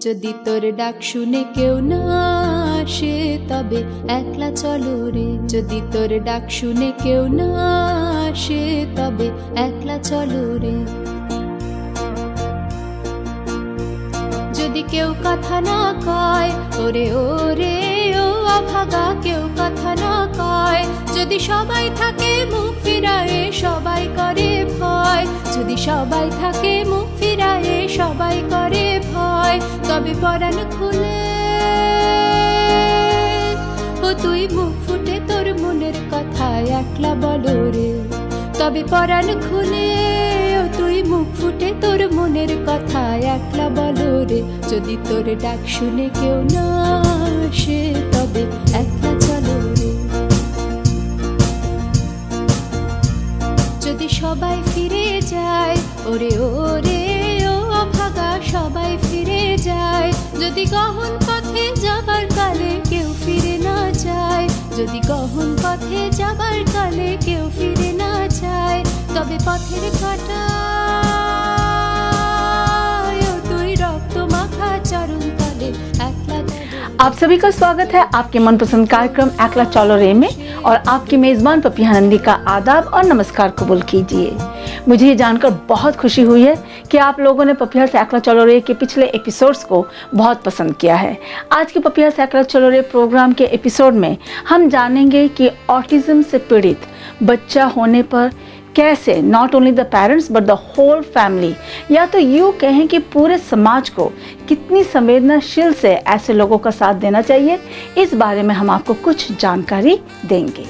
যদি তোর ডাক শুনে কেউ না আসে তবে একলা চলো রে, যদি তোর ডাক শুনে কেউ না আসে তবে একলা চলো রে। যদি কেউ কথা না কয় ওরে ওরে ও অভাগা, কেউ কথা না কয়, যদি সবাই থাকে মুখ ফিরায়ে সবাই করে ভয়, যদি সবাই থাকে মুখ ফিরায়ে সবাই করে ভয়, তবে পরাণ খুলে ও তুই মুখ ফুটে তোর মনের কথা একলা বলো রে, তবে পরাণ খুলে ও তুই মুখ ফুটে তোর মনের কথা একলা বলো রে। যদি তোর ডাক শুনে কেউ না আসে তবে একলা চলো রে। যদি সবাই ফিরে যায় ওরে ওরে ও অভাগা, সবাই ফিরে যায়, যদি গহন পথে যাবার কালে কেউ ফিরে না যায়, যদি গহন পথে যাবার কালে কেউ ফিরে না যায়, তবে পথের কাঁটায় ও তুই রক্ত মাখা চরণ তলে একলা। आप सभी का स्वागत है आपके मनपसंद कार्यक्रम एकला चलो रे में, और आपकी मेज़बान पपिया नंदी का आदाब और नमस्कार कबूल कीजिए। मुझे ये जानकर बहुत खुशी हुई है कि आप लोगों ने पपिया से एकला चलो रे के पिछले एपिसोड्स को बहुत पसंद किया है। आज के पपिया से एकला चलो रे प्रोग्राम के एपिसोड में हम जानेंगे कि ऑटिज्म से पीड़ित बच्चा होने पर कैसे not only the parents but the whole family, या तो यूँ कहें कि पूरे समाज को कितनी संवेदनशील से ऐसे लोगों का साथ देना चाहिए, इस बारे में हम आपको कुछ जानकारी देंगे।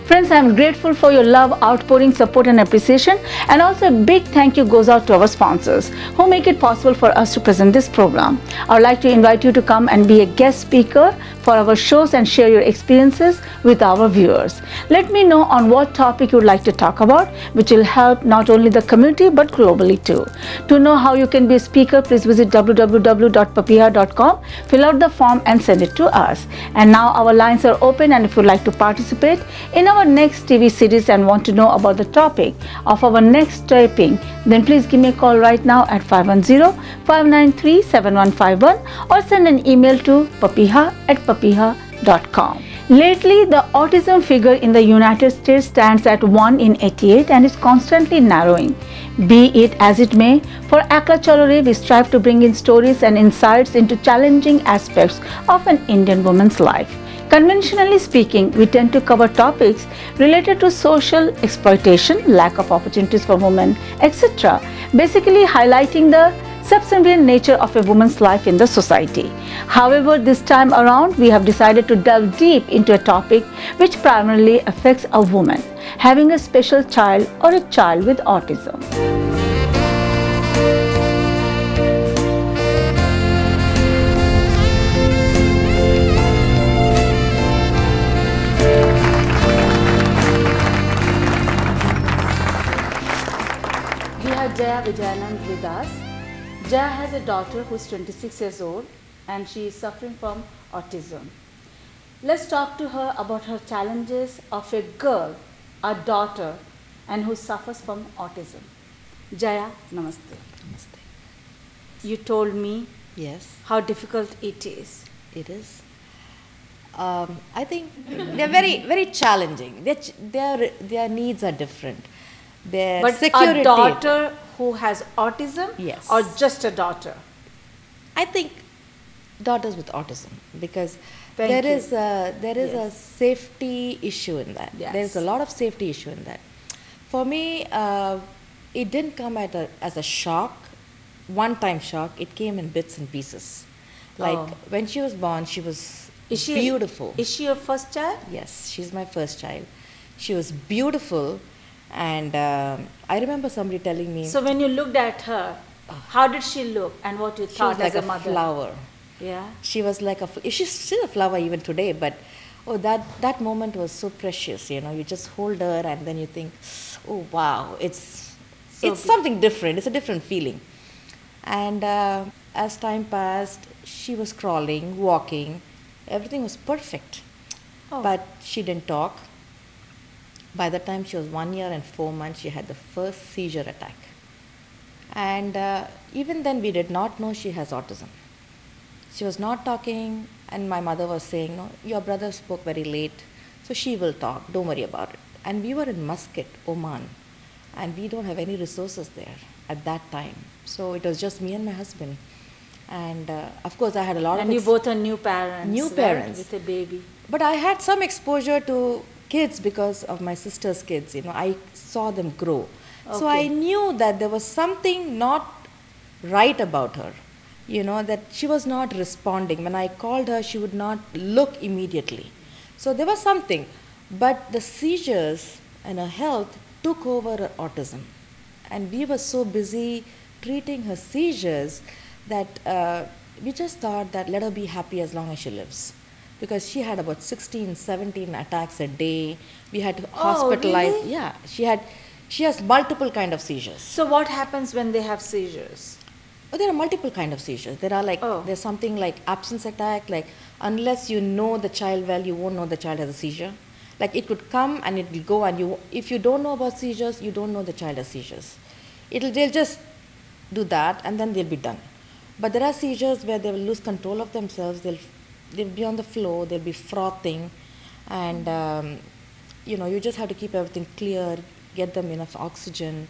Friends, I am grateful for your love, outpouring, support and appreciation, and also a big thank you goes out to our sponsors who make it possible for us to present this program. I would like to invite you to come and be a guest speaker for our shows and share your experiences with our viewers. Let me know on what topic you would like to talk about, which will help not only the community but globally too. To know how you can be a speaker, please visit www.papiha.com, fill out the form and send it to us. And now our lines are open, and if you would like to participate in our next TV series and want to know about the topic of our next taping, then please give me a call right now at 510-593-7151 or send an email to papiha@papiha.com. Lately, the autism figure in the United States stands at 1 in 88 and is constantly narrowing. Be it as it may, for Ekla Chalo Re, we strive to bring in stories and insights into challenging aspects of an Indian woman's life. Conventionally speaking, we tend to cover topics related to social exploitation, lack of opportunities for women, etc., basically highlighting the subservient nature of a woman's life in the society. However, this time around, we have decided to delve deep into a topic which primarily affects a woman having a special child or a child with autism. Jaya Vijayanand with us. Jaya has a daughter who is 26 years old and she is suffering from autism. Let's talk to her about her challenges of a girl, a daughter, and who suffers from autism. Jaya, namaste. Namaste. You told me Yes, how difficult it is. it is. I think they're very, very challenging. Their needs are different. Their But security. a daughter who has autism, Yes. or just a daughter? I think daughters with autism, because Thank there you. is a Yes. safety issue in that. Yes. There is a lot of safety issue in that. For me, it didn't come as a shock, one-time shock. It came in bits and pieces. Like Oh. when she was born, she was beautiful. Is she your first child? Yes, she's my first child. She was beautiful, and I remember somebody telling me So when you looked at her, how did she look and what you she thought was like as a a mother? flower. Yeah. She was like she's still a flower even today, but oh, that moment was so precious. You know, you just hold her and then you think, oh wow, it's something different. It's a different feeling. And as time passed, she was crawling, walking, everything was perfect. Oh. But she didn't talk. By the time she was 1 year and 4 months, she had the first seizure attack. And even then, we did not know she has autism. She was not talking, and my mother was saying, no, your brother spoke very late, so she will talk, don't worry about it. And we were in Muscat, Oman, and we don't have any resources there at that time. So it was just me and my husband. And of course, I had a lot of... And you both are new parents. New right? parents. With a baby. But I had some exposure to kids because of my sister's kids. You know, I saw them grow. So I knew that there was something not right about her. You know, that she was not responding. When I called her, she would not look immediately. So there was something. But the seizures and her health took over her autism. And we were so busy treating her seizures that we just thought that let her be happy as long as she lives. Because she had about 16, 17 attacks a day. We had to hospitalize. Really? Yeah, she has multiple kind of seizures. So what happens when they have seizures? Oh, there are multiple kind of seizures. There are there's something like absence attack, like unless you know the child well, you won't know the child has a seizure. Like it could come and it will go, and if you don't know about seizures, you don't know the child has seizures. They'll just do that and then they'll be done. But there are seizures where they will lose control of themselves. They'll be on the floor. They'll be frothing, and you just have to keep everything clear, get them enough oxygen,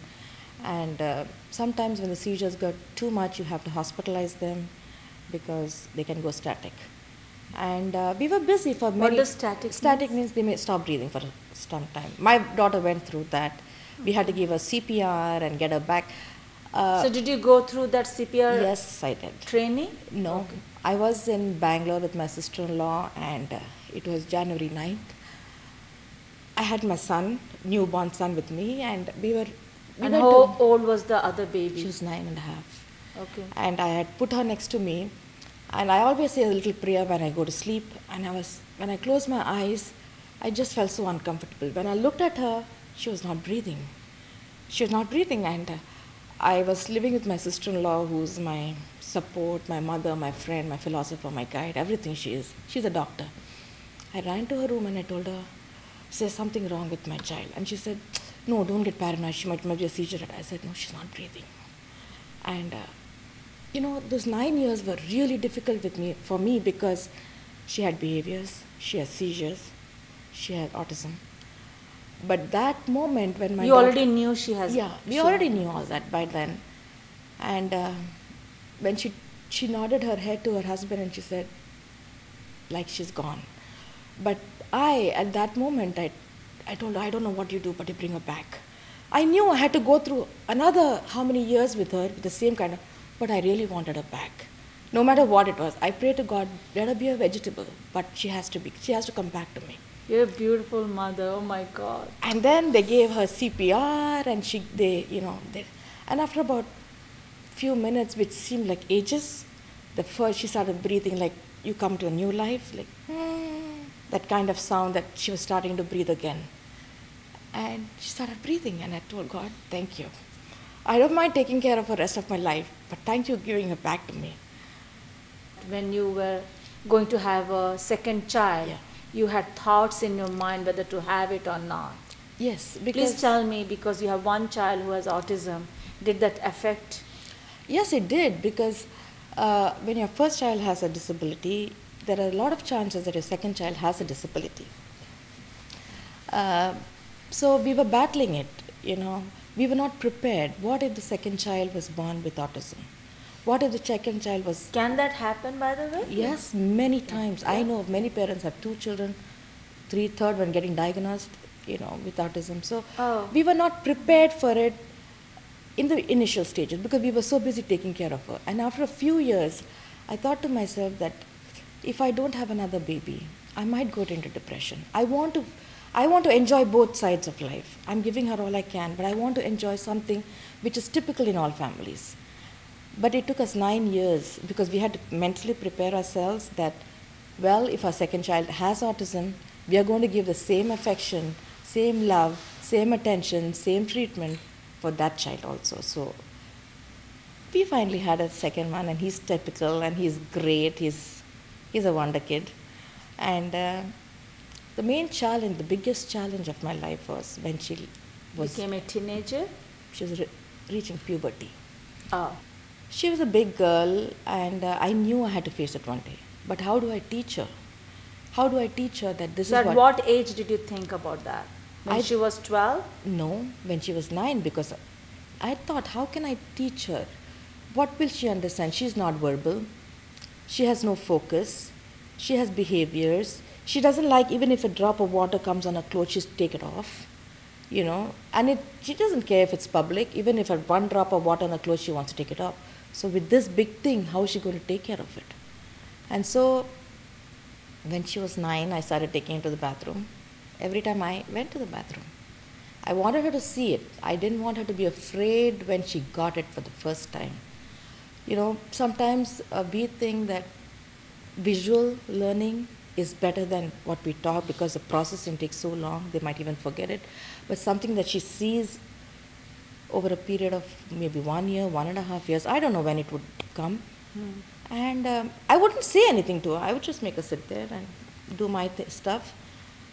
and sometimes when the seizures get too much, you have to hospitalize them because they can go static. And we were busy for many... What does static Static means they may stop breathing for some time. My daughter went through that. We had to give her CPR and get her back. So did you go through that CPR Yes, I did. training? No. Okay. I was in Bangalore with my sister-in-law, and it was January 9th. I had my son, newborn son with me, and we were... And how old was the other baby? She was 9.5. Okay. And I had put her next to me, and I always say a little prayer when I go to sleep, and when I closed my eyes, I just felt so uncomfortable. When I looked at her, she was not breathing. She was not breathing, and I was living with my sister-in-law, who's my support, my mother, my friend, my philosopher, my guide, everything she is. She's a doctor. I ran to her room and I told her, there's something wrong with my child. And she said, no, don't get paranoid, she might be a seizure. I said, no, she's not breathing. And those 9 years were really difficult for me because she had behaviors, she has seizures, she had autism. But that moment when my You already knew she has... Yeah, we already knew all that by then. And when she nodded her head to her husband and she said, like she's gone. But at that moment, I told her, I don't know what you do, but you bring her back. I knew I had to go through another how many years with her, with the same kind of, but I really wanted her back. No matter what it was, I prayed to God, let her be a vegetable, but she has to come back to me. You're a beautiful mother, oh my God. And then they gave her CPR, and and after about few minutes, which seemed like ages, she started breathing like you come to a new life, like that kind of sound that she was starting to breathe again. And she started breathing, and I told God, thank you. I don't mind taking care of her rest of my life, but thank you for giving her back to me. When you were going to have a second child, Yeah. you had thoughts in your mind whether to have it or not. Yes, because... Please tell me, because you have one child who has autism, did that affect? Yes, it did, because when your first child has a disability, there are a lot of chances that your second child has a disability. So we were battling it, We were not prepared. What if the second child was born with autism? What if the second child was... Can that happen, by the way? Yes, many times. I know of many parents have 2 children, third one getting diagnosed, with autism. So we were not prepared for it in the initial stages because we were so busy taking care of her. And after a few years, I thought to myself that if I don't have another baby, I might go into depression. I want to enjoy both sides of life. I'm giving her all I can, but I want to enjoy something which is typical in all families. But it took us 9 years because we had to mentally prepare ourselves that, well, if our second child has autism, we are going to give the same affection, same love, same attention, same treatment for that child also. So we finally had a second one, and he's typical, and he's great. He's a wonder kid. And the main challenge, the biggest challenge of my life was when she became a teenager. She was reaching puberty. Oh. She was a big girl, and I knew I had to face it one day. But how do I teach her? How do I teach her that this So is at what age did you think about that? When she was 12? No, when she was 9, because I thought, how can I teach her? What will she understand? She's not verbal. She has no focus. She has behaviors. She doesn't like, even if a drop of water comes on her clothes, she's take it off. You know, and she doesn't care if it's public. Even if one drop of water on her clothes, she wants to take it off. So with this big thing, how is she going to take care of it? And so when she was 9, I started taking her to the bathroom. Every time I went to the bathroom, I wanted her to see it. I didn't want her to be afraid when she got it for the first time. You know, sometimes we think that visual learning is better than what we talk because the processing takes so long, they might even forget it. But something that she sees over a period of maybe 1 year, 1.5 years, I don't know when it would come. And I wouldn't say anything to her. I would just make her sit there and do my stuff.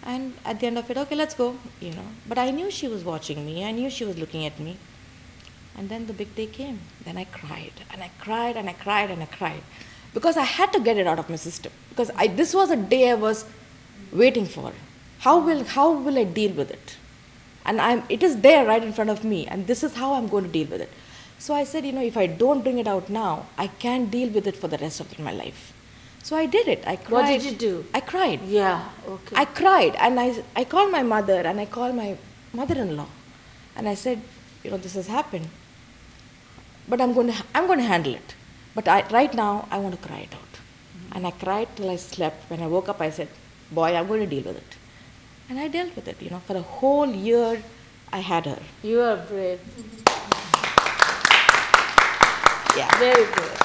And at the end of it, okay, let's go, you know. But I knew she was watching me. I knew she was looking at me. And then the big day came. Then I cried, and I cried, and I cried, and I cried. Because I had to get it out of my system. Because this was a day I was waiting for. How will I deal with it? And it is there right in front of me, and this is how I'm going to deal with it. So I said, you know, if I don't bring it out now, I can't deal with it for the rest of my life. So I did it. I cried. What did you do? I cried. Yeah, okay. I cried, and I called my mother, and I called my mother-in-law, and I said, you know, this has happened, but I'm going to handle it. But right now, I want to cry it out. And I cried till I slept. When I woke up, I said, boy, I'm going to deal with it. And I dealt with it, you know. For a whole year, I had her. You are brave. Yeah. Very brave.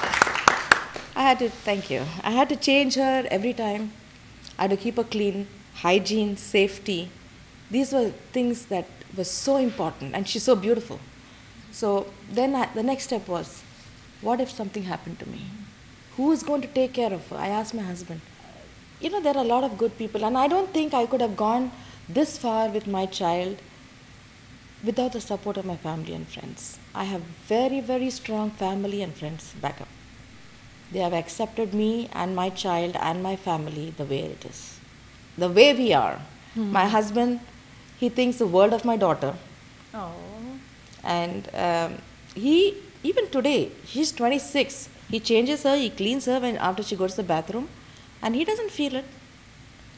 Thank you. I had to change her every time. I had to keep her clean, hygiene, safety. These were things that were so important, and she's so beautiful. So then the next step was, what if something happened to me? Who is going to take care of her? I asked my husband. You know, there are a lot of good people, and I don't think I could have gone this far with my child without the support of my family and friends. I have very, very strong family and friends back up. They have accepted me and my child and my family the way it is, the way we are. My husband, he thinks the world of my daughter. Oh. And even today, she's 26. He changes her, he cleans her after she goes to the bathroom, and he doesn't feel it.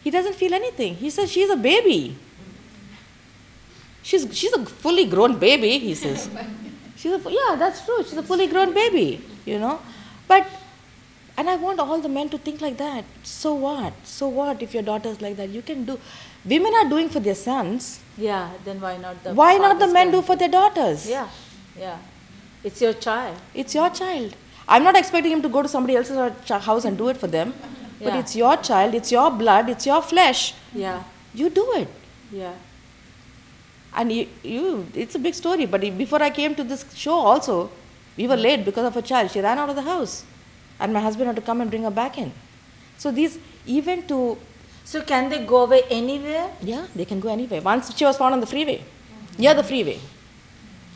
He doesn't feel anything. He says she's a baby. She's a fully grown baby, he says. Yeah, that's true. She's a fully grown baby, you know. And I want all the men to think like that. So what? So what if your daughter's like that? You can do. Women are doing for their sons. Yeah, then why not the Why not the fathers men can do for their daughters? Yeah, yeah. It's your child. It's your child. I'm not expecting him to go to somebody else's house and do it for them. But Yeah. it's your child, it's your blood, it's your flesh. Yeah, You do it. yeah. And it's a big story. But before I came to this show also, we were late because of a child. She ran out of the house. And my husband had to come and bring her back in. So So can they go away anywhere? yeah, they can go anywhere. Once she was found on the freeway, near the freeway.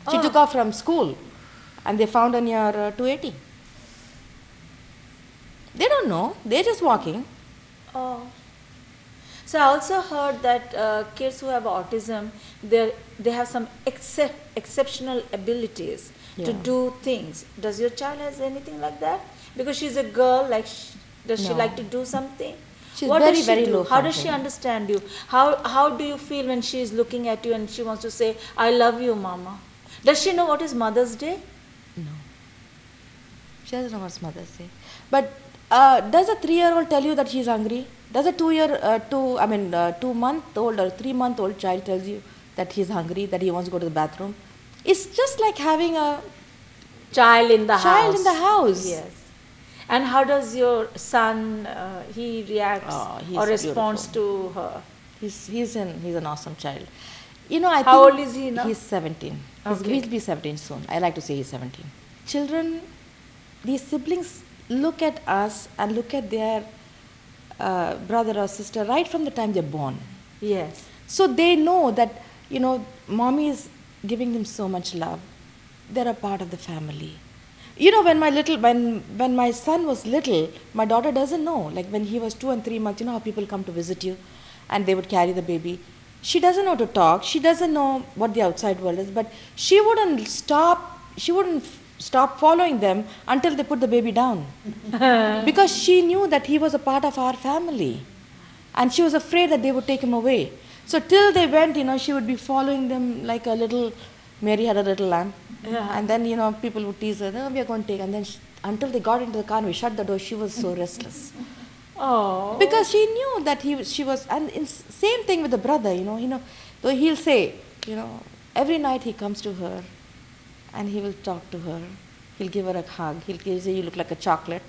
She Oh. took off from school, and they found her near 280. They don't know. They're just walking. Oh. So I also heard that kids who have autism, they have some exceptional abilities to Yeah. do things. Does your child has anything like that? Because she's a girl, like does she No. like to do something? She's What very, does she very do? low How does she functioning. understand you? How do you feel when she is looking at you and she wants to say, "I love you, Mama"? Does she know what is Mother's Day? No. She doesn't know what's Mother's Day. But does a 3-year-old tell you that she's hungry? Does a 2-month-old or 3-month-old child tells you that he's hungry, that he wants to go to the bathroom? It's just like having a Child in the house. child in the house. Yes. And how does your son, he reacts Oh, he's or responds beautiful. to her? He's an awesome child. You know, I How think old is he now? He's 17. Okay. He'll be 17 soon. I like to say he's 17. Children these siblings look at us and look at their brother or sister right from the time they're born. Yes. So they know that, mommy is giving them so much love. They're a part of the family. When my son was little, my daughter doesn't know. Like when he was 2 and 3 months, how people come to visit you and they would carry the baby. She doesn't know to talk. She doesn't know what the outside world is, but she wouldn't stop following them until they put the baby down. Because she knew that he was a part of our family. And she was afraid that they would take him away. So till they went, she would be following them like a little, Mary had a little lamb. Yeah. And then, people would tease her, we are going to take. And then until they got into the car and we shut the door, she was so restless. Oh. Because she knew that she was, and same thing with the brother, though he'll say, every night he comes to her and he will talk to her. He'll give her a hug. He'll say, you look like a chocolate.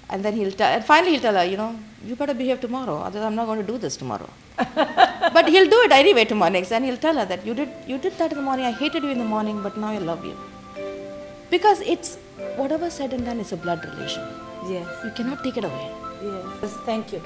And then finally he'll tell her, you better behave tomorrow, otherwise I'm not going to do this tomorrow. But he'll do it anyway tomorrow next, and he'll tell her that you did that in the morning, I hated you in the morning, but now I love you. Because it's, whatever said and done, is a blood relation. Yes. You cannot take it away. Yes. Thank you.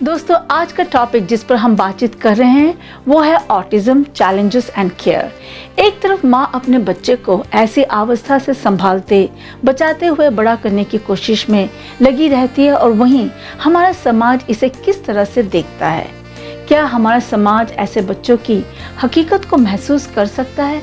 दोस्तों, आज का topic जिस पर हम बातचीत कर रहे हैं वो है ऑटिज्म, चैलेंजेस एंड केयर। एक तरफ माँ अपने बच्चे को ऐसी अवस्था से संभालते बचाते हुए बड़ा करने की कोशिश में लगी रहती है, और वहीं हमारा समाज इसे किस तरह से देखता है। क्या हमारा समाज ऐसे बच्चों की हकीकत को महसूस कर सकता है?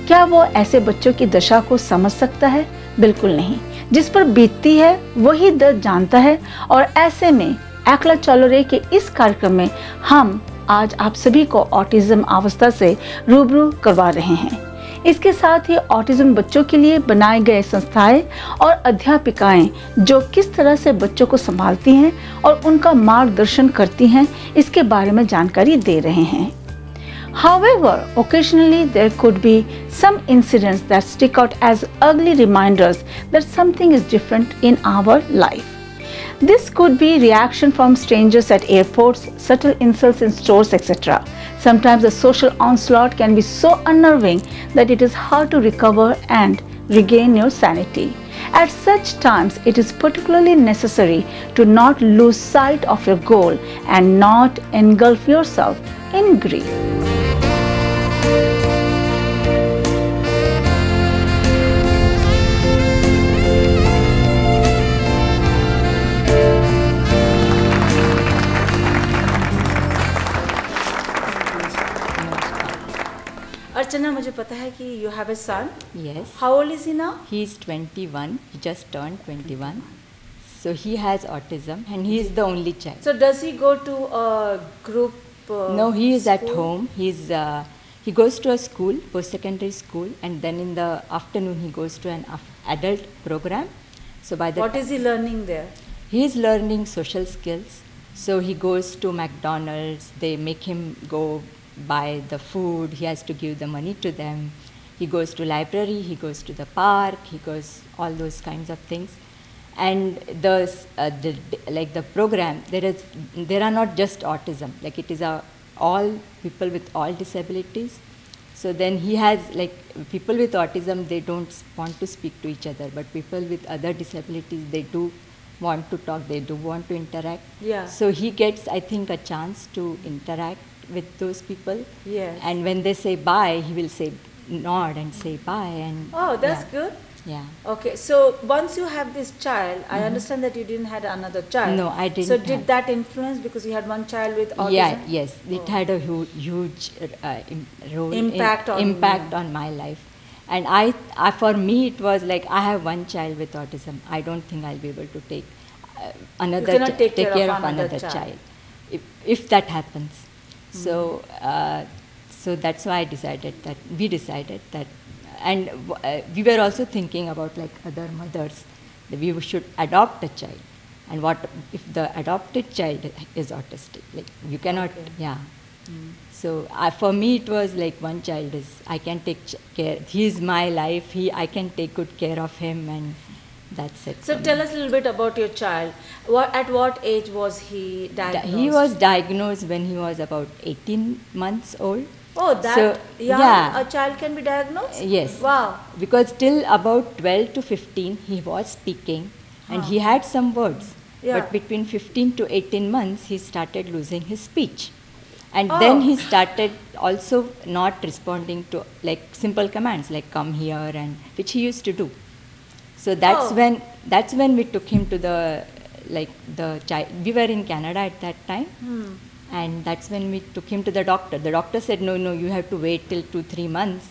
क्या वो ऐसे बच्चों की दशा को समझ सकता है? बिल्कुल नहीं। जिस पर बीतती है वही दर्द जानता है, और ऐसे में एकला चलो रे के इस कार्यक्रम में हम आज आप सभी को ऑटिज्म अवस्था से रूबरू करवा रहे हैं। इसके साथ ही ऑटिज्म बच्चों के लिए बनाए गए संस्थाएं और अध्यापिकाएं जो किस तरह से बच्चों को संभालती हैं और उनका मार्गदर्शन करती हैं, इसके बारे में जानकारी दे रहे हैं। However, occasionally there could be some incidents that stick out as ugly reminders that something is different in our life. This could be reaction from strangers at airports, subtle insults in stores, etc. Sometimes the social onslaught can be so unnerving that it is hard to recover and regain your sanity. At such times, it is particularly necessary to not lose sight of your goal and not engulf yourself in grief. अर्चना, मुझे पता है कि you have a son. Yes. How old is he now? He is 21. He just turned 21. So he has autism and he is the only child. So does he go to a group? No, he is at school? home. He goes to a school, post-secondary school, and then in the afternoon he goes to an adult program. So by the What is he learning there? He is learning social skills. So he goes to McDonald's. They make him go buy the food. He has to give the money to them. He goes to library. He goes to the park. He goes all those kinds of things. And the program, there are not just autism. Like it is all people with all disabilities. So then he has people with autism, they don't want to speak to each other, but people with other disabilities, they do want to talk, they do want to interact. Yeah. So he gets, I think, a chance to interact with those people. Yes. And when they say bye, he will say nod and say bye. And Oh, that's good. Yeah. Okay, so once you have this child, I understand that you didn't have another child. No, I didn't So did have. that influence because you had one child with autism? Yeah, yes, it had a huge role Impact on impact you. on my life. And I for me it was like I have one child with autism. I don't think I'll be able to take another You cannot take care care of of another another child. child if that happens. So so that's why we decided that, and we were also thinking about like other mothers that we should adopt a child. And what if the adopted child is autistic? Like you cannot, Okay. yeah. So for me, it was like one child is, I can take care. He's my life. I can take good care of him, and that's it. So tell us a little bit about your child. At what age was he diagnosed? He was diagnosed when he was about 18 months old. Oh, that So, young yeah. a child can be diagnosed? Yes. Wow. Because till about 12 to 15, he was speaking and he had some words. Yeah. But between 15 to 18 months, he started losing his speech. And Oh. then he started also not responding to like simple commands like come here, and which he used to do. So that's Oh. when we took him to the child. We were in Canada at that time. And that's when we took him to the doctor. The doctor said, no, you have to wait till 2-3 months.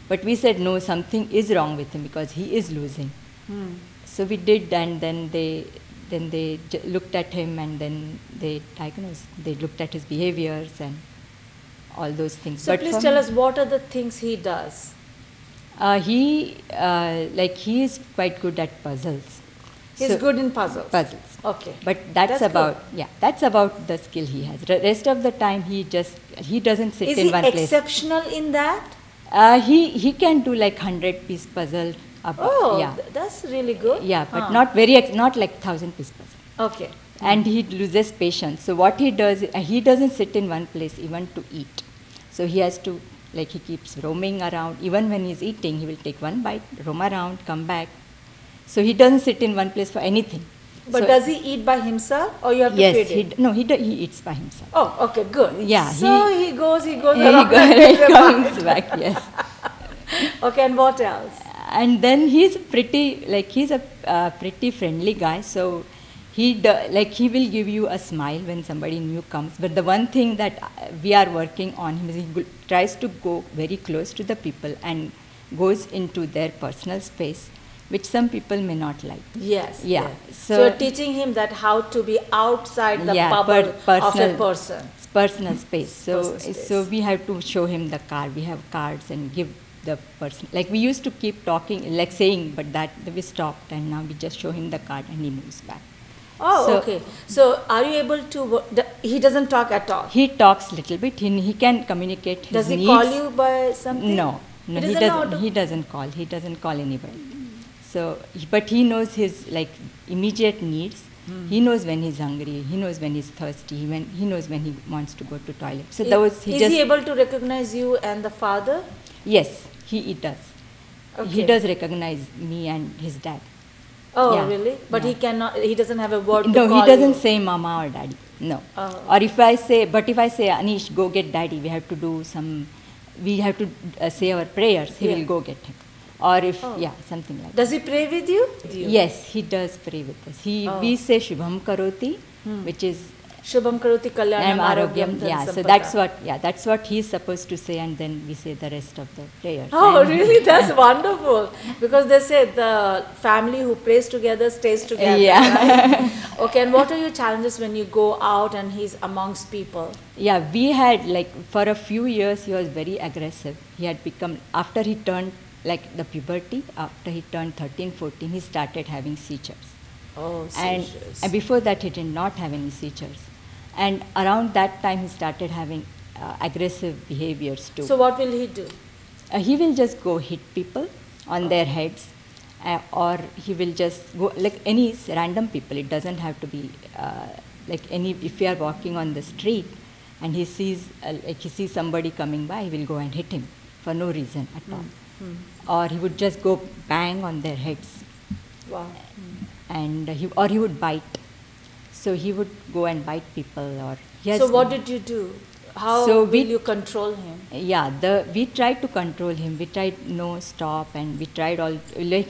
But we said, no, something is wrong with him because he is losing. So we did, and then they looked at him, and then they diagnosed. They looked at his behaviors and all those things. So please tell us, what are the things he does? He is quite good at puzzles. He's So- good in puzzles. Puzzles. Okay. But that's good. that's about the skill he has. Rest of the time he doesn't sit Is in he one place. exceptional in that? He can do like 100-piece puzzle. Oh, yeah, that's really good. yeah, but Huh. not like 1,000-piece puzzle. Okay. And he loses patience. So what he does, he doesn't sit in one place even to eat. So he has to, he keeps roaming around. Even when he's eating, he will take one bite, roam around, come back. So he doesn't sit in one place for anything. But So- does he eat by himself, or you have to Yes, feed him? he eats by himself. Oh, okay, good. Yeah, So he goes He around and takes a comes bite. back, yes. Okay, and what else? And then he's he's a pretty friendly guy. So he will give you a smile when somebody new comes. But the one thing that we are working on him is he tries to go very close to the people and goes into their personal space, which some people may not like. Yes. Yeah, So, so- you're teaching him that how to be outside the Yeah, bubble of a personal- person. Personal space. Personal space. So we have to show him the card. We have cards and give the person. Like we used to keep talking, like saying, but that we stopped, and now we just show him the card and he moves back. Oh, So- okay. So are you able to? He doesn't talk at all. He talks little bit. He can communicate his Does he needs. call you by something? No, He he doesn't know how doesn't. to- He doesn't call. He doesn't call anybody. So, but he knows his immediate needs. He knows when he's hungry. He knows when he's thirsty. He knows when he wants to go to toilet. So Is he able to recognize you and the father? Yes, he does. He Okay. does recognize me and his dad. Oh, Yeah, really? But yeah. he cannot. He doesn't have a word to No, call he doesn't you. say mama or daddy. No. Oh. Or if I say Anish, go get daddy, we have to say our prayers. He Yeah. will go get him. Or if Oh. something like that. Does he pray with you? Yes, he does pray with us. We say Shubham Karoti, which is Shubham karoti kalyanam Arogyam. arogyam Yeah, so dhan that's what he's supposed to say, and then we say the rest of the prayers. Oh, And- really? That's wonderful. Because they say the family who prays together stays together. Yeah. Right? Okay, and what are your challenges when you go out and he's amongst people? Yeah, we had for a few years he was very aggressive. He had become, after he turned the puberty, after he turned 13, 14, he started having seizures. Oh, And before that he did not have any seizures. And around that time he started having aggressive behaviors too. So what will he do? He will just go hit people on their heads, or he will just go any random people. It doesn't have to be if we are walking on the street and he sees somebody coming by, he will go and hit him for no reason at all. Or he would just go bang on their heads, Wow. and he would bite. So he would go and bite people, or he has. So what did you do? How So will you control him? Yeah, we tried to control him. We tried no stop, and we tried all.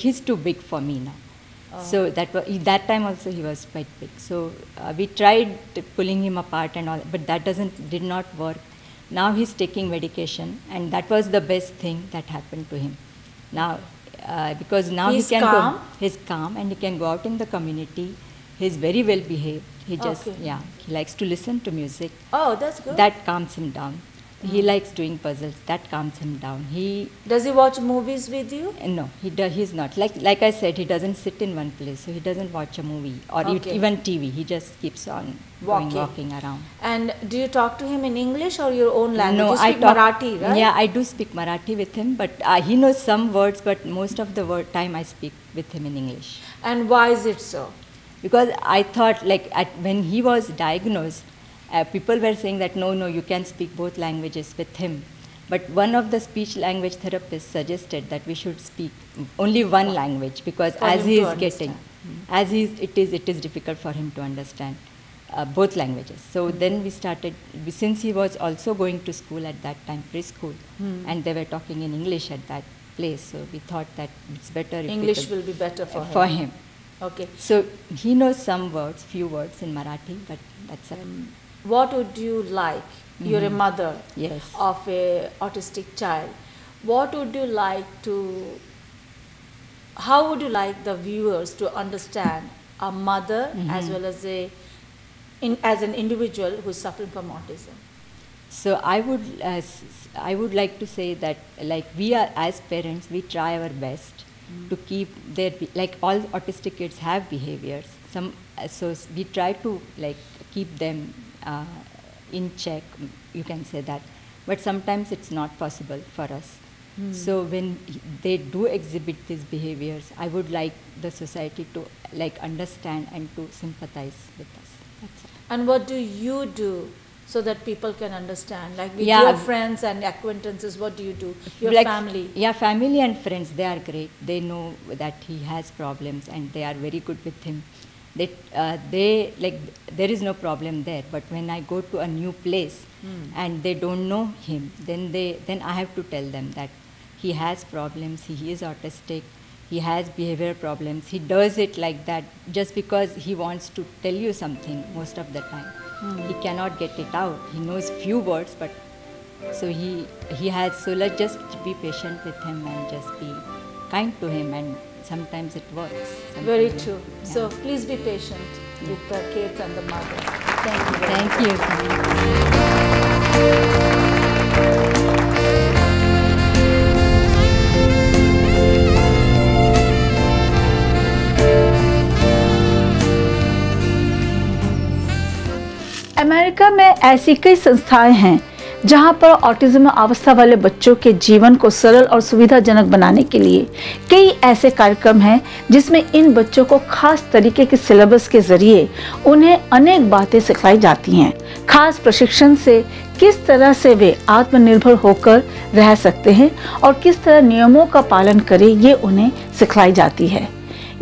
He's too big for me now. So that time also he was quite big. So we tried pulling him apart and all, but that did not work. Now he's taking medication, and that was the best thing that happened to him. Now, because now He's he can calm? go. He's calm, and he can go out in the community. He's very well behaved. He just Okay. he likes to listen to music. Oh, that's good. That calms him down. He likes doing puzzles. That calms him down. Does he watch movies with you? No, he's not. Like I said, he doesn't sit in one place, so he doesn't watch a movie or even TV. He just keeps on walking around. And do you talk to him in English or your own language? No, you speak Marathi, right? Yeah, I do speak Marathi with him, but he knows some words, but most of the time I speak with him in English. And why is it so? Because I thought, when he was diagnosed, people were saying that no, you can speak both languages with him. But one of the speech language therapists suggested that we should speak only one language, because as he is getting, it is difficult for him to understand both languages. So then we started, since he was also going to school at that time, preschool, and they were talking in English at that place, so we thought that it's better if English will be better for him. For him. Okay. So he knows some words, few words in Marathi, but that's it. What would you like? You're a mother Yes. of a autistic child. What would you like to, how would you like the viewers to understand a mother as well as as an individual who's suffering from autism? So I would like to say that, we are, as parents, we try our best to keep their, all autistic kids have behaviors. So we try to keep them in check, you can say that. But sometimes it's not possible for us. So when they do exhibit these behaviors, I would like the society to understand and to sympathize with us. That's all. And what do you do so that people can understand? With your friends and acquaintances, what do you do? Your family? Yeah, family and friends, they are great. They know that he has problems and they are very good with him. There is no problem there. But when I go to a new place and they don't know him, then I have to tell them that he has problems, he is autistic, he has behavior problems. He does it like that just because he wants to tell you something most of the time. He cannot get it out. He knows few words, but so he has, so let's just be patient with him and just be kind to him, and sometimes it works. Very true. Yeah. So please be patient with the kids and the mother. Thank you. Thank you. America में ऐसी कई संस्थाएं हैं जहां पर autism अवस्था वाले बच्चों के जीवन को सरल और सुविधाजनक बनाने के लिए कई ऐसे कार्यक्रम हैं जिसमें इन बच्चों को खास तरीके के सिलेबस के जरिए उन्हें अनेक बातें सिखाई जाती हैं। खास प्रशिक्षण से किस तरह से वे आत्मनिर्भर होकर रह सकते हैं और किस तरह नियमों का पालन करें, ये उन्हें सिखलाई जाती है।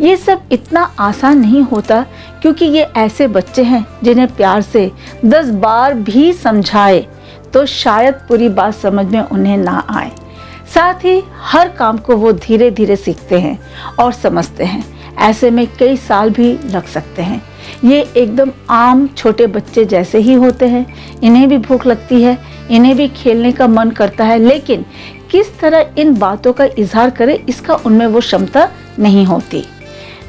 ये सब इतना आसान नहीं होता क्योंकि ये ऐसे बच्चे हैं जिन्हें प्यार से 10 बार भी समझाए तो शायद पूरी बात समझ में उन्हें ना आए। साथ ही हर काम को वो धीरे धीरे सीखते हैं और समझते हैं। ऐसे में कई साल भी लग सकते हैं। ये एकदम आम छोटे बच्चे जैसे ही होते हैं। इन्हें भी भूख लगती है, इन्हें भी खेलने का मन करता है, लेकिन किस तरह इन बातों का इजहार करें इसका उनमें वो क्षमता नहीं होती।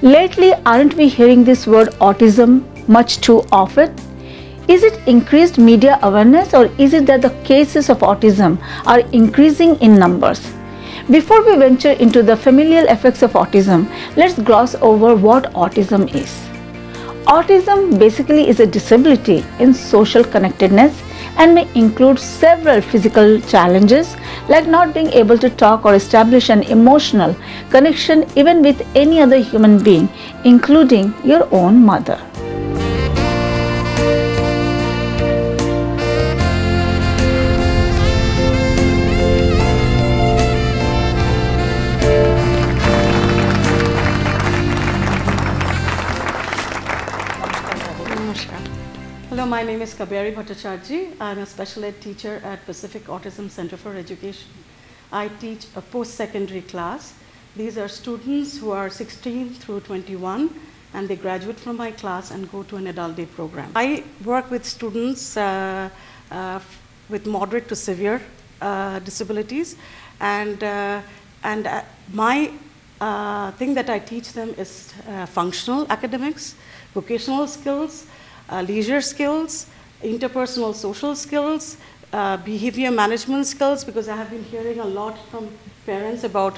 Lately, aren't we hearing this word autism much too often? Is it increased media awareness, or is it that the cases of autism are increasing in numbers? Before we venture into the familial effects of autism, let's gloss over what autism is. Autism basically is a disability in social connectedness and may include several physical challenges like not being able to talk or establish an emotional connection even with any other human being, including your own mother. Hello, my name is Kaberi Bhattacharjee. I'm a special ed teacher at Pacific Autism Center for Education. I teach a post-secondary class. These are students who are 16 through 21, and they graduate from my class and go to an adult day program. I work with students with moderate to severe disabilities, and my thing that I teach them is functional academics, vocational skills, leisure skills, interpersonal social skills, behavior management skills, because I have been hearing a lot from parents about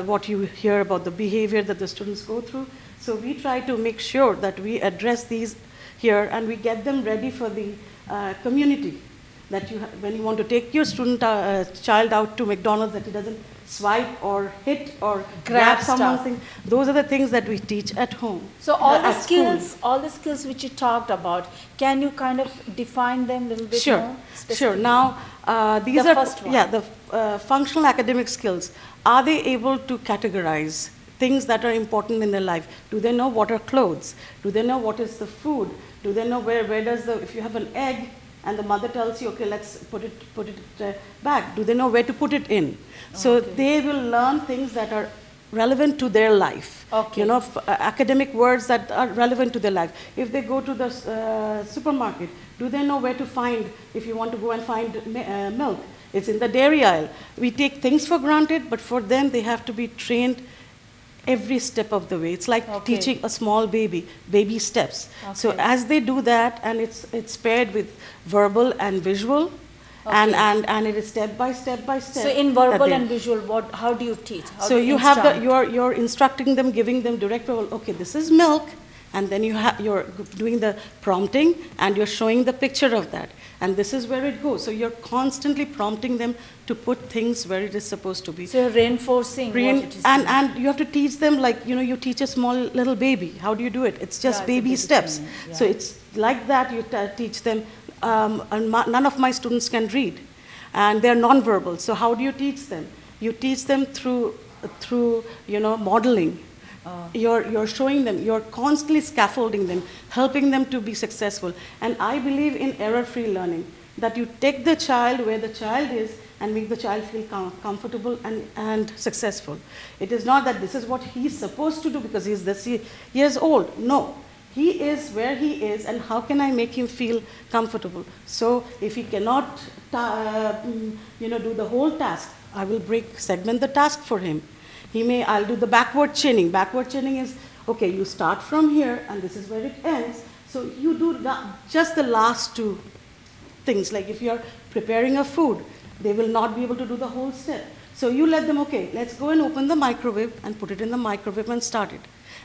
what you hear about the behavior that the students go through. So we try to make sure that we address these here and we get them ready for the community. That when you want to take your child out to McDonald's, that he doesn't swipe or hit or grab someone's thing. Those are the things that we teach at home. So all the skills which you talked about, can you kind of define them a little bit more? Sure. Now, these are the functional academic skills. Are they able to categorize things that are important in their life? Do they know what are clothes? Do they know what is the food? Do they know where does if you have an egg and the mother tells you, okay, let's put it back. Do they know where to put it in? So they will learn things that are relevant to their life. You know, academic words that are relevant to their life. If they go to the supermarket, do they know where to find, if you want to go and find milk? It's in the dairy aisle. We take things for granted, but for them, they have to be trained every step of the way. It's like teaching a small baby steps. So as they do that, and it's paired with verbal and visual, and it is step by step by step. So in verbal and visual, how do you teach? So you have you're instructing them, giving them direct, okay, this is milk, and then you're doing the prompting, and you're showing the picture of that. And this is where it goes. So you're constantly prompting them to put things where it is supposed to be. So you're reinforcing what it is. And you have to teach them, like, you know, you teach a small little baby. How do you do it? It's just baby steps. Yeah. So it's like that you teach them. None of my students can read. And they're nonverbal. So how do you teach them? You teach them through you know, modeling. You're showing them, you're constantly scaffolding them, helping them to be successful. And I believe in error-free learning, that you take the child where the child is and make the child feel comfortable and successful. It is not that this is what he's supposed to do because he's this years old. No, he is where he is, and how can I make him feel comfortable? So if he cannot you know, do the whole task, I will segment the task for him. I'll do the backward chaining. Backward chaining is, okay, you start from here, and this is where it ends. So you do just the last two things. Like if you're preparing a food, they will not be able to do the whole step. So you let them, okay, let's go and open the microwave and put it in the microwave and start it.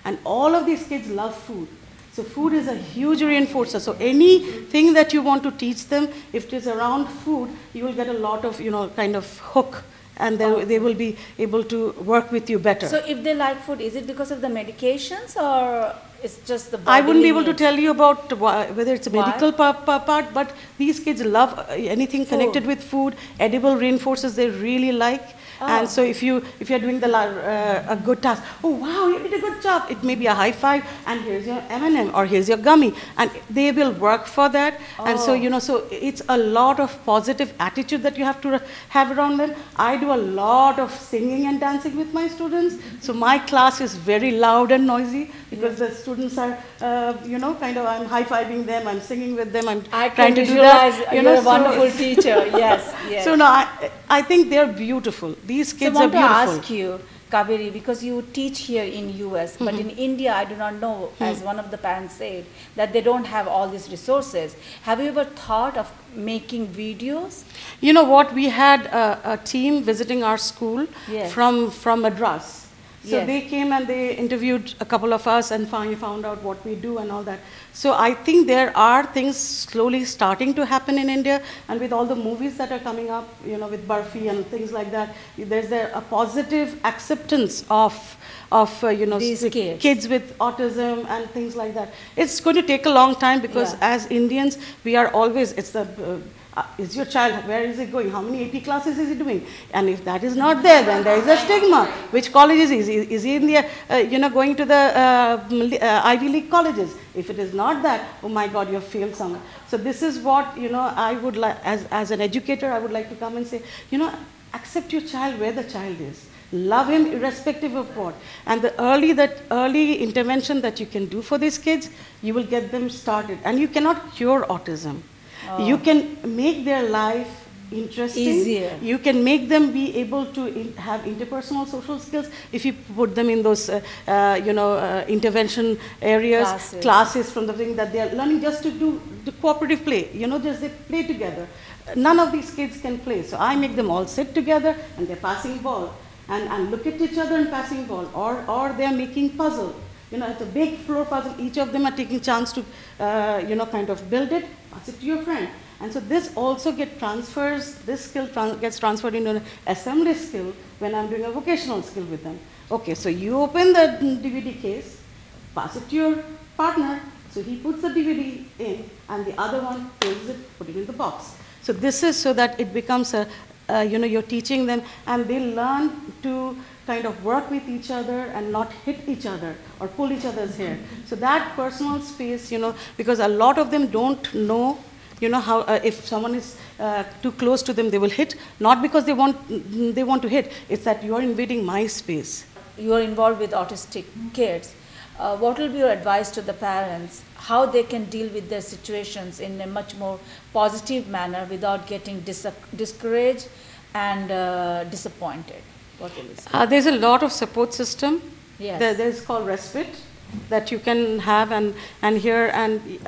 And all of these kids love food. So food is a huge reinforcer. So anything that you want to teach them, if it is around food, you will get a lot of, you know, kind of hook. And then they will be able to work with you better. So if they like food, is it because of the medications or it's just the body? I wouldn't be able to tell you about whether it's a medical part, but these kids love anything connected with food. Edible reinforcers they really like. And so if you're doing a good task, oh wow, you did a good job. It may be a high five, and here's your M&M or here's your gummy, and they will work for that. And so you know, so it's a lot of positive attitude that you have to have around them. I do a lot of singing and dancing with my students. So my class is very loud and noisy because the students are, you know, kind of I'm high-fiving them, I'm singing with them, I'm trying to do that. You're a wonderful teacher. Yes, yes. So no, I think they're beautiful. These kids are beautiful. So I want to ask you, Kaveri, because you teach here in US, but in India, I do not know, as one of the parents said, that they don't have all these resources. Have you ever thought of making videos? You know what, we had a team visiting our school from Madras. So they came and they interviewed a couple of us and found out what we do and all that. So I think there are things slowly starting to happen in India, and with all the movies that are coming up, you know, with Barfi and things like that, there's a positive acceptance of you know, kids with autism and things like that. It's going to take a long time because as Indians, we are always, it's the is your child, where is he going? How many AP classes is he doing? And if that is not there, then there is a stigma. Which college is he? Is he in the, you know, going to the Ivy League colleges? If it is not that, oh my God, you have failed somewhere. So this is what, you know, I would like, as an educator, I would like to come and say, you know, accept your child where the child is. Love him irrespective of what. And the early intervention that you can do for these kids, you will get them started. And you cannot cure autism. You can make their life interesting. Easier. You can make them be able to have interpersonal social skills if you put them in those, you know, intervention areas, classes from the thing that they are learning just to do the cooperative play. You know, just they play together. none of these kids can play. So I make them all sit together and they're passing ball and look at each other and passing ball, or they're making puzzle. It's a big floor puzzle. Each of them are taking chance to, kind of build it, pass it to your friend. And so this also this skill gets transferred into an assembly skill when I'm doing a vocational skill with them. Okay, so you open the DVD case, pass it to your partner, so he puts the DVD in, and the other one closes it, put it in the box. So this is so that it becomes you're teaching them, and they learn to kind of work with each other and not hit each other or pull each other's hair. So that personal space, because a lot of them don't know, how if someone is too close to them, they will hit, not because they want to hit, it's that you are invading my space. You are involved with autistic kids. What will be your advice to the parents, how they can deal with their situations in a much more positive manner without getting discouraged and disappointed? What will you say? There's a lot of support system. Yes. There's called respite that you can have and hear and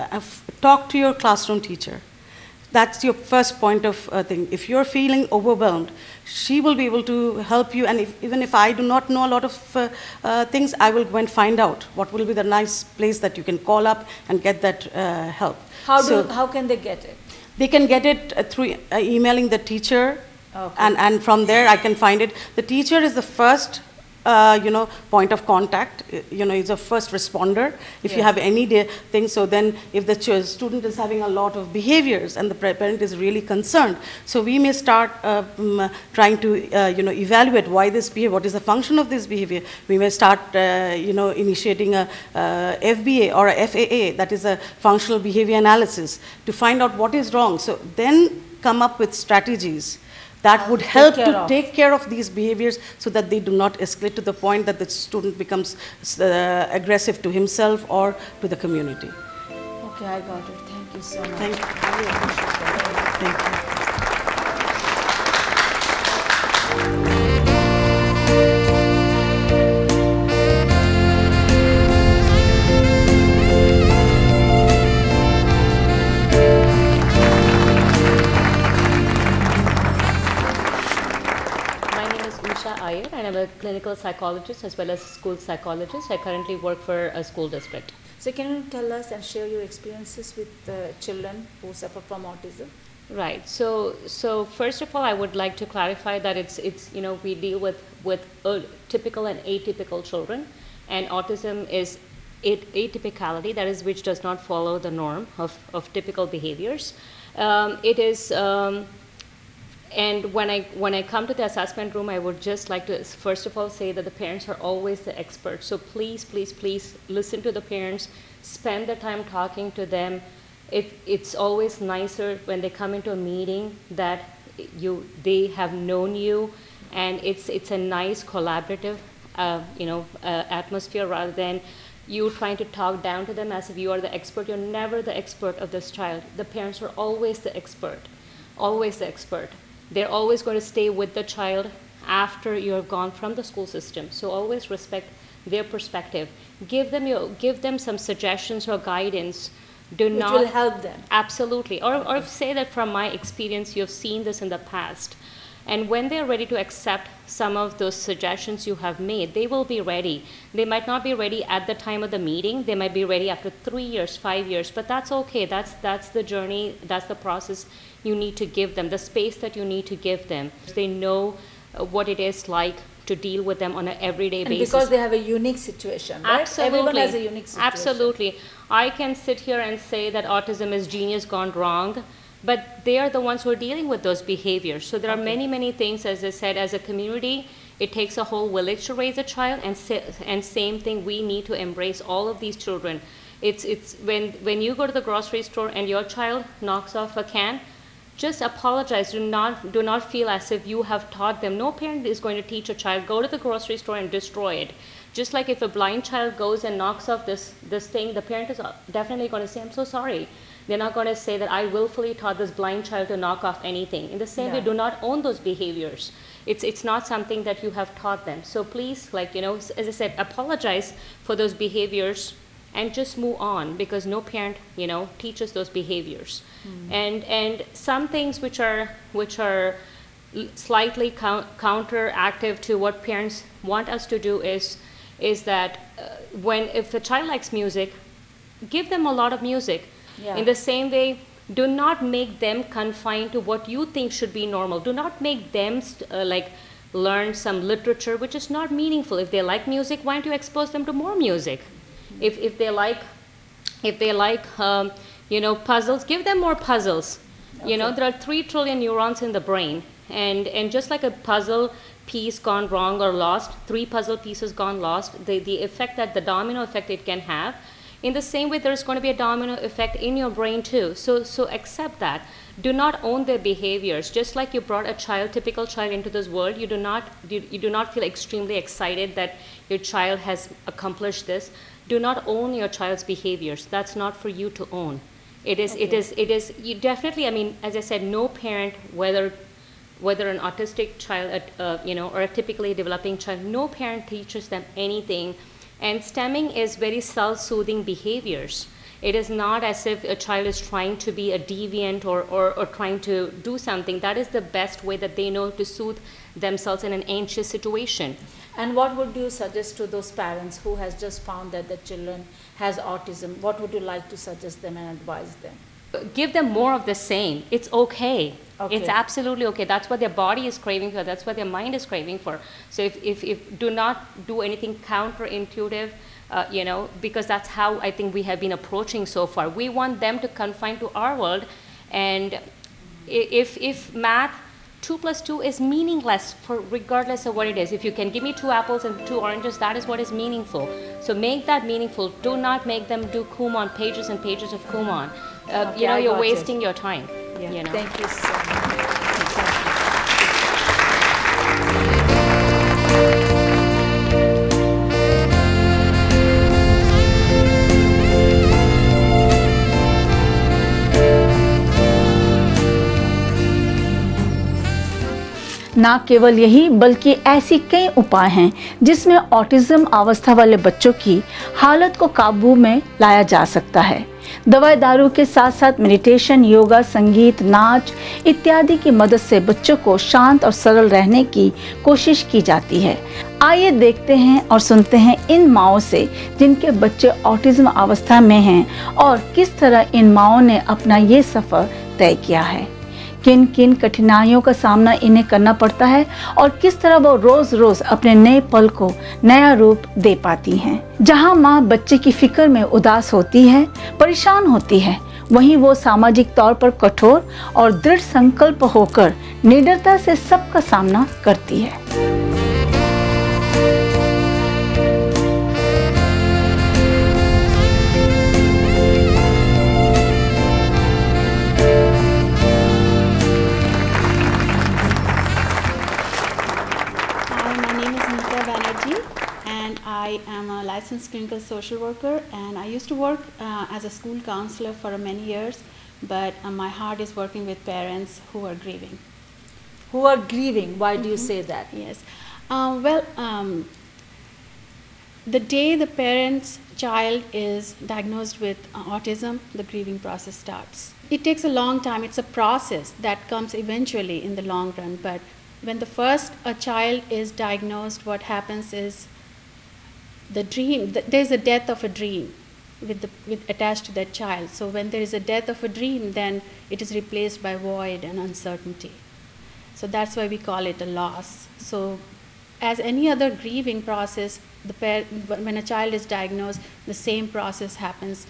talk to your classroom teacher. That's your first point of thing. If you're feeling overwhelmed, she will be able to help you. And even if I do not know a lot of things, I will go and find out what will be the nice place that you can call up and get that help. How can they get it? They can get it through emailing the teacher, okay. and from there I can find it. The teacher is the first point of contact, is a first responder if you have any thing. So then if the student is having a lot of behaviors and the parent is really concerned, so we may start trying to evaluate why this behavior, what is the function of this behavior. We may start initiating a FBA or a FAA, that is a functional behavior analysis, to find out what is wrong. So then come up with strategies that would help to take care of these behaviors so that they do not escalate to the point that the student becomes aggressive to himself or to the community. Okay, I got it. Thank you so much. Thank you. I really appreciate that. Thank you. And I'm a clinical psychologist as well as a school psychologist. I currently work for a school district. So can you tell us and share your experiences with children who suffer from autism? Right. So first of all, I would like to clarify that it's we deal with typical and atypical children, and autism is atypicality, that is, which does not follow the norm of typical behaviors. It is. And when I come to the assessment room, I would just like to first of all say that the parents are always the experts. So please, please, please listen to the parents, spend the time talking to them. It's always nicer when they come into a meeting that they have known you, and it's a nice collaborative atmosphere rather than you trying to talk down to them as if you are the expert. You're never the expert of this child. The parents are always the expert, always the expert. They're always going to stay with the child after you have gone from the school system. So always respect their perspective. Give them some suggestions or guidance. Which will help them. Absolutely. Or say that from my experience, you've seen this in the past. And when they're ready to accept some of those suggestions you have made, they will be ready. They might not be ready at the time of the meeting. They might be ready after 3 years, 5 years, but that's okay. That's the journey, that's the process you need to give them, the space that you need to give them. They know what it is like to deal with them on an everyday basis. Because they have a unique situation, right? Absolutely. Everyone has a unique situation. Absolutely. I can sit here and say that autism is genius gone wrong, but they are the ones who are dealing with those behaviors. So there are many, many things, as I said, as a community, it takes a whole village to raise a child, and same thing, we need to embrace all of these children. It's when you go to the grocery store and your child knocks off a can, just apologize. Do not feel as if you have taught them. No parent is going to teach a child, go to the grocery store and destroy it. Just like if a blind child goes and knocks off this thing, the parent is definitely going to say, I'm so sorry. They're not going to say that I willfully taught this blind child to knock off anything. In the same way, do not own those behaviors. It's not something that you have taught them. So please, as I said, apologize for those behaviors and just move on, because no parent, teaches those behaviors. And some things which are slightly counteractive to what parents want us to do is that if the child likes music, give them a lot of music. Yeah. In the same way, do not make them confined to what you think should be normal. Do not make them learn some literature which is not meaningful. If they like music, why don't you expose them to more music? If they like puzzles, give them more puzzles. Okay. There are 3 trillion neurons in the brain, and just like a puzzle piece gone wrong or lost, 3 puzzle pieces gone lost, the effect, that the domino effect it can have, in the same way there's going to be a domino effect in your brain too. So accept that. Do not own their behaviors. Just like you brought a typical child into this world, you do not feel extremely excited that your child has accomplished this. Do not own your child's behaviors. That's not for you to own. It is you definitely, as I said, no parent, whether an autistic child, or a typically developing child, no parent teaches them anything. And stemming is very self-soothing behaviors. It is not as if a child is trying to be a deviant or trying to do something. That is the best way that they know to soothe themselves in an anxious situation. And what would you suggest to those parents who has just found that the children has autism? What would you like to suggest them and advise them? Give them more of the same. It's okay. Okay. It's absolutely okay. That's what their body is craving for. That's what their mind is craving for. So if do not do anything counterintuitive, because that's how I think we have been approaching so far. We want them to confine to our world, and if math 2 + 2 is meaningless regardless of what it is. If you can give me 2 apples and 2 oranges, that is what is meaningful. So make that meaningful. Do not make them do Kumon, pages and pages of Kumon. Okay, you're wasting your time. Yeah. Thank you so much. ना केवल यही बल्कि ऐसी कई उपाय हैं जिसमें autism अवस्था वाले बच्चों की हालत को काबू में लाया जा सकता है। दवाई दारू के साथ साथ मेडिटेशन, योगा, संगीत, नाच इत्यादि की मदद से बच्चों को शांत और सरल रहने की कोशिश की जाती है। आइए देखते हैं और सुनते हैं इन माँओं से जिनके बच्चे ऑटिज्म अवस्था में हैं और किस तरह इन माँओं ने अपना ये सफ़र तय किया है, किन किन कठिनाइयों का सामना इन्हें करना पड़ता है और किस तरह वो रोज रोज अपने नए पल को नया रूप दे पाती हैं। जहां माँ बच्चे की फिक्र में उदास होती है, परेशान होती है, वहीं वो सामाजिक तौर पर कठोर और दृढ़ संकल्प होकर निडरता से सबका सामना करती है। I am a licensed clinical social worker, and I used to work as a school counselor for many years, but my heart is working with parents who are grieving. Who are grieving? Why do you say that? Yes. The day the parent's child is diagnosed with autism, the grieving process starts. It takes a long time. It's a process that comes eventually in the long run, but when a child is diagnosed, what happens is the dream, there's a death of a dream with attached to that child. So when there is a death of a dream, then it is replaced by void and uncertainty. So that's why we call it a loss. So as any other grieving process, when a child is diagnosed, the same process happens.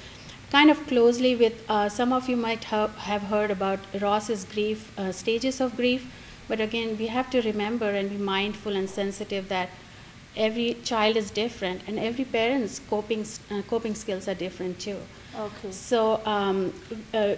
Kind of closely with, some of you might have heard about Ross's grief, stages of grief, but again, we have to remember and be mindful and sensitive that every child is different, and every parent's coping skills are different too. Okay. So, the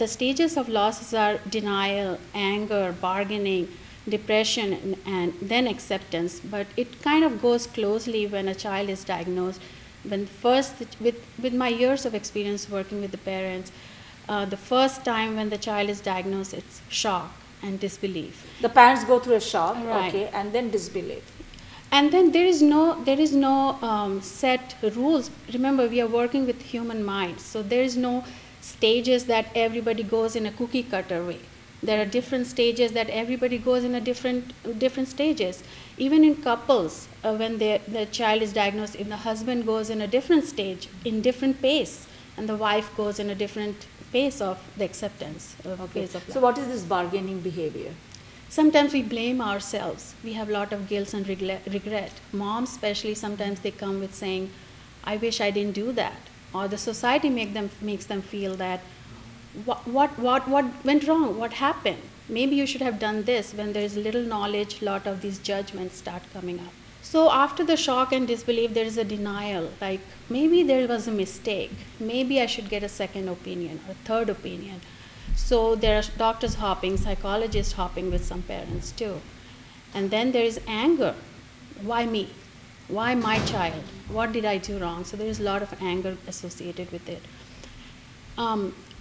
stages of losses are denial, anger, bargaining, depression, and then acceptance. But it kind of goes closely when a child is diagnosed. With my years of experience working with the parents, the first time when the child is diagnosed, it's shock and disbelief. The parents go through a shock, Right. okay, and then disbelief. And then there is no set rules. Remember, we are working with human minds, so there is no stages that everybody goes in a cookie cutter way. There are different stages that everybody goes in a different stages. Even in couples, when the child is diagnosed, if the husband goes in a different stage, in different pace, and the wife goes in a different pace of the acceptance. Phase of life. So what is this bargaining behavior? Sometimes we blame ourselves. We have a lot of guilt and regret. Moms especially, sometimes they come with saying, I wish I didn't do that. Or the society makes them feel that, what went wrong? What happened? Maybe you should have done this. When there is little knowledge, lot of these judgments start coming up. So after the shock and disbelief, there is a denial, like maybe there was a mistake. Maybe I should get a second opinion or third opinion. So there are doctors hopping, psychologists hopping with some parents too. And then there is anger. Why me? Why my child? What did I do wrong? So there is a lot of anger associated with it.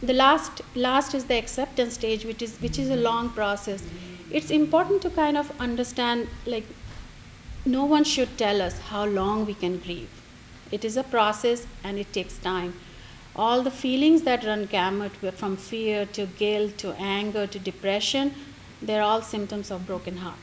The last is the acceptance stage, which is a long process. It's important to kind of understand, like, no one should tell us how long we can grieve. It is a process and it takes time. All the feelings that run gamut, from fear to guilt to anger to depression, they're all symptoms of broken heart.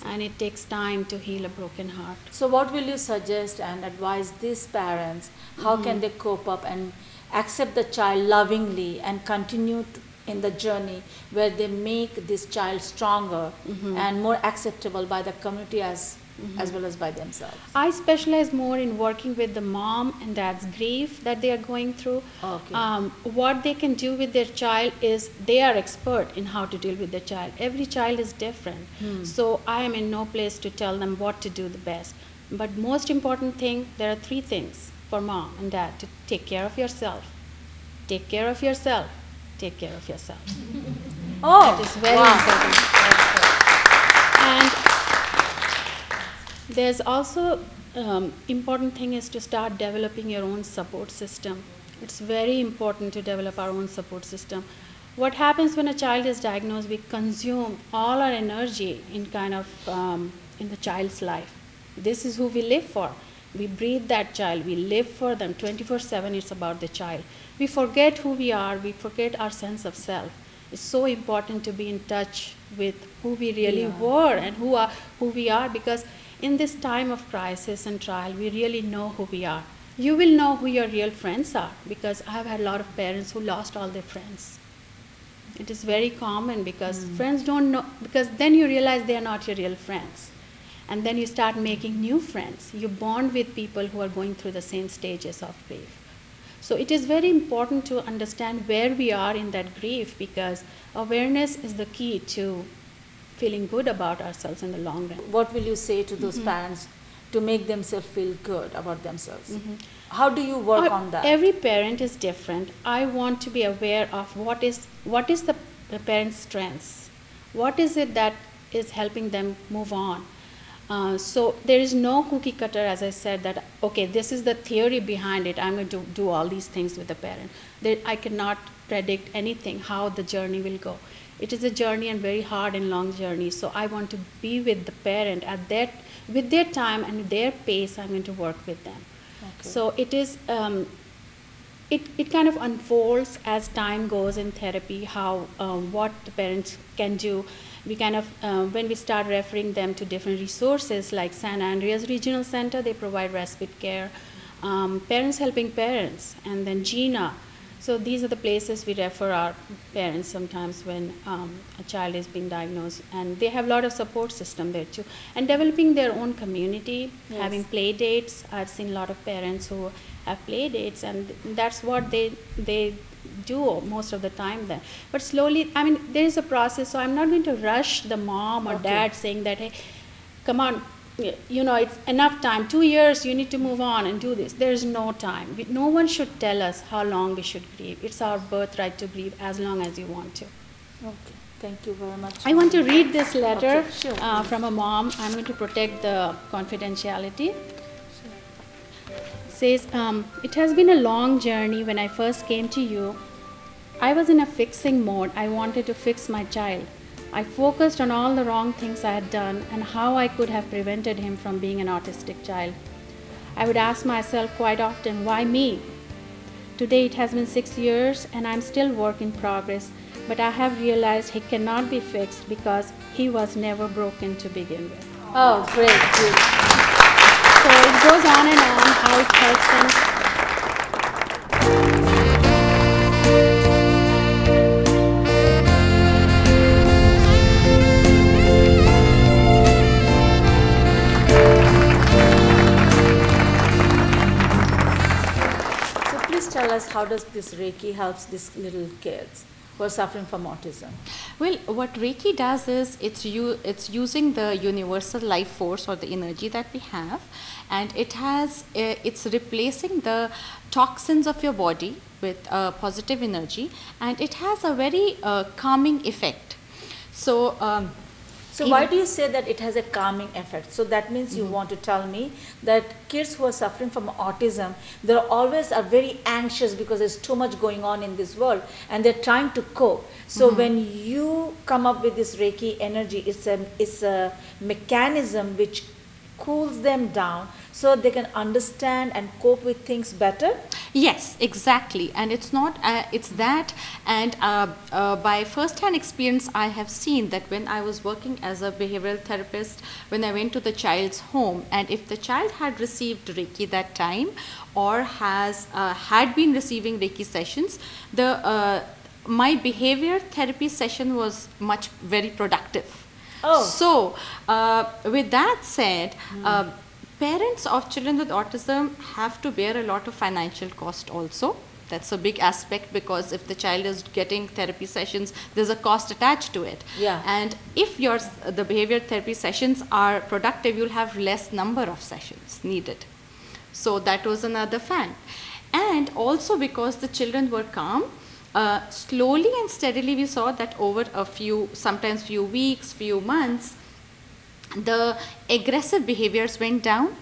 And it takes time to heal a broken heart. So what will you suggest and advise these parents? How can they cope up and accept the child lovingly and continue in the journey where they make this child stronger and more acceptable by the community as well as by themselves? I specialize more in working with the mom and dad's grief that they are going through. Okay. What they can do with their child is they are expert in how to deal with their child. Every child is different. So I am in no place to tell them what to do the best. But most important thing, there are 3 things for mom and dad: to take care of yourself, take care of yourself, take care of yourself. Oh, that is very important. And there's also important thing is to start developing your own support system. It's very important to develop our own support system. What happens when a child is diagnosed, we consume all our energy in kind of in the child's life. This is who we live for. We breathe that child. We live for them 24/7. It's about the child. We forget who we are. We forget our sense of self. It's so important to be in touch with who we really were and who we are, because in this time of crisis and trial, we really know who we are. You will know who your real friends are, because I have had a lot of parents who lost all their friends. It is very common because friends don't know, because then you realize they are not your real friends. And then you start making new friends. You bond with people who are going through the same stages of grief. So it is very important to understand where we are in that grief, because awareness is the key to feeling good about ourselves in the long run. What will you say to those parents to make themselves feel good about themselves? How do you work on that? Every parent is different. I want to be aware of what is the parent's strengths. What is it that is helping them move on? So there is no cookie cutter, as I said, that, okay, this is the theory behind it. I'm going to do all these things with the parent. I cannot predict anything, how the journey will go. It is a journey, and very hard and long journey. So I want to be with the parent with their time and their pace. I'm going to work with them. Okay. So it is, it kind of unfolds as time goes in therapy, how, what the parents can do. We kind of, when we start referring them to different resources like San Andreas Regional Center, they provide respite care, Parents Helping Parents, and then GINA. So these are the places we refer our parents sometimes when a child is being diagnosed. And they have a lot of support system there too. And developing their own community, having play dates. I've seen a lot of parents who have play dates, and that's what they do most of the time then. But slowly, I mean, there is a process, so I'm not going to rush the mom or dad saying that, hey, come on, you know, it's enough time, 2 years, you need to move on and do this. There is no time. No one should tell us how long we should grieve. It's our birthright to grieve as long as you want to. Okay, thank you very much. I want to read this letter from a mom. I'm going to protect the confidentiality. It says, it has been a long journey. When I first came to you, I was in a fixing mode. I wanted to fix my child. I focused on all the wrong things I had done and how I could have prevented him from being an autistic child. I would ask myself quite often, why me? Today it has been 6 years and I'm still work in progress, but I have realized he cannot be fixed because he was never broken to begin with. Oh, great. Great. So it goes on and on how it helps them. So please tell us, how does this Reiki helps these little kids who are suffering from autism? Well, what Reiki does is it's using the universal life force or the energy that we have, and it's replacing the toxins of your body with positive energy, and it has a very calming effect. So So why do you say that it has a calming effect? So that means you want to tell me that kids who are suffering from autism, they always are very anxious because there's too much going on in this world and they're trying to cope. So when you come up with this Reiki energy, it's a mechanism which cools them down so they can understand and cope with things better? Yes, exactly. And it's not, it's that, and by first-hand experience, I have seen that when I was working as a behavioral therapist, when I went to the child's home, and if the child had received Reiki that time, or had been receiving Reiki sessions, my behavior therapy session was very productive. Oh. So, with that said, parents of children with autism have to bear a lot of financial cost also. That's a big aspect, because if the child is getting therapy sessions, there's a cost attached to it. Yeah. And if the behavior therapy sessions are productive, you'll have less number of sessions needed. So that was another fact. And also because the children were calm, slowly and steadily we saw that over sometimes few weeks, few months, the aggressive behaviors went down.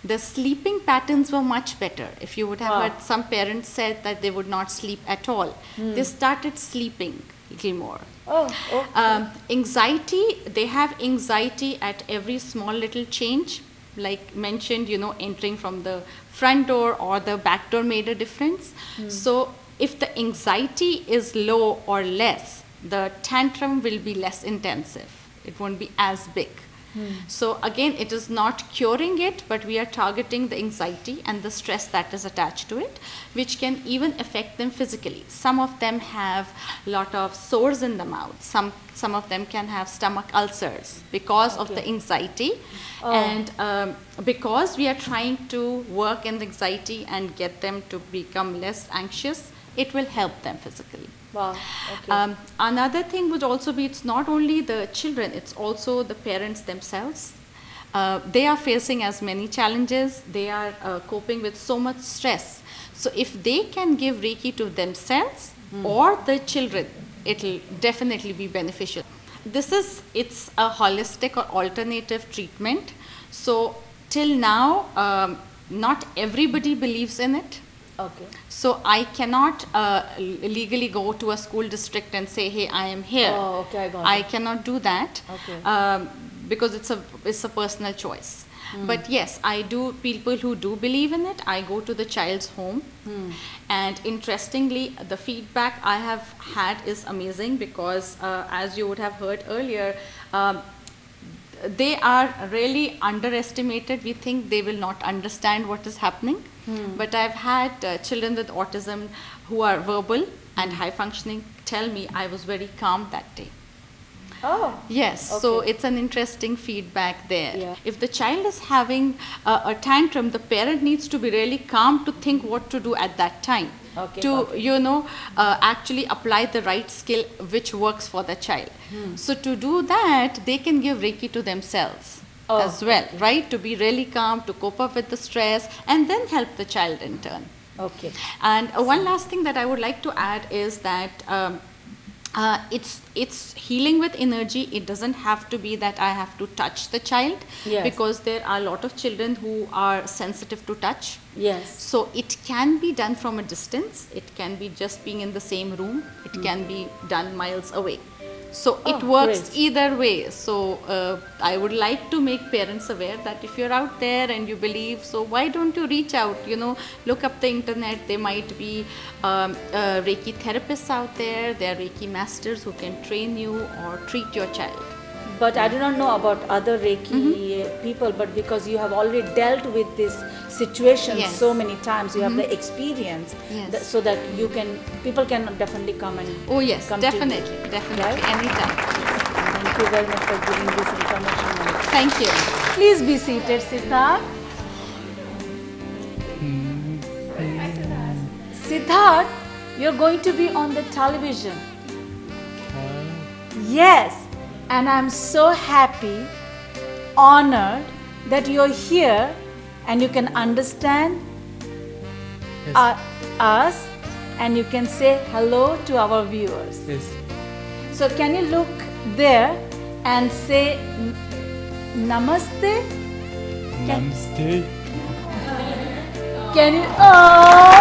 The sleeping patterns were much better. If you would have heard, some parents said that they would not sleep at all. They started sleeping a little more. Oh, okay. Anxiety, they have anxiety at every small little change. Like mentioned, entering from the front door or the back door made a difference. So if the anxiety is low or less, the tantrum will be less intensive. It won't be as big. So again, it is not curing it, but we are targeting the anxiety and the stress that is attached to it, which can even affect them physically. Some of them have a lot of sores in the mouth. Some of them can have stomach ulcers because of the anxiety. And because we are trying to work in the anxiety and get them to become less anxious, it will help them physically. Wow. Okay. Another thing would also be, it's not only the children, it's also the parents themselves. They are facing as many challenges. They are coping with so much stress. So if they can give Reiki to themselves or the children, it'll definitely be beneficial. It's a holistic or alternative treatment. So till now, not everybody believes in it. Okay. So I cannot legally go to a school district and say, hey, I am here. Oh, okay, I got it. I cannot do that. Okay. Because it's a personal choice. But yes, I do, people who do believe in it, I go to the child's home. And interestingly, the feedback I have had is amazing, because as you would have heard earlier, they are really underestimated. We think they will not understand what is happening. But I've had children with autism who are verbal and high functioning tell me I was very calm that day. Oh. Yes, Okay. so it's an interesting feedback there. Yeah. If the child is having a tantrum, the parent needs to be really calm to think what to do at that time. Okay, To, okay. actually apply the right skill which works for the child. So to do that, they can give Reiki to themselves as well, right? To be really calm, to cope up with the stress, and then help the child in turn. Okay. And one last thing that I would like to add is that it's healing with energy. It doesn't have to be that I have to touch the child, Yes. because there are a lot of children who are sensitive to touch. Yes. So it can be done from a distance. It can be just being in the same room. It can be done miles away. So it works either way. So I would like to make parents aware that if you're out there and you believe, so why don't you reach out, look up the internet. There might be Reiki therapists out there. There are Reiki masters who can train you or treat your child. But I do not know about other Reiki people, but because you have already dealt with this situation so many times, you have the experience, so that people can definitely come and oh yes, come definitely, to you. definitely, anytime. Thank you very much for giving this information. Thank you. Please be seated, Siddharth. Siddharth, you're going to be on the television. Yes. And I'm so happy, honored that you're here and you can understand us and you can say hello to our viewers. Yes. So can you look there and say namaste? Namaste. Can you? Oh!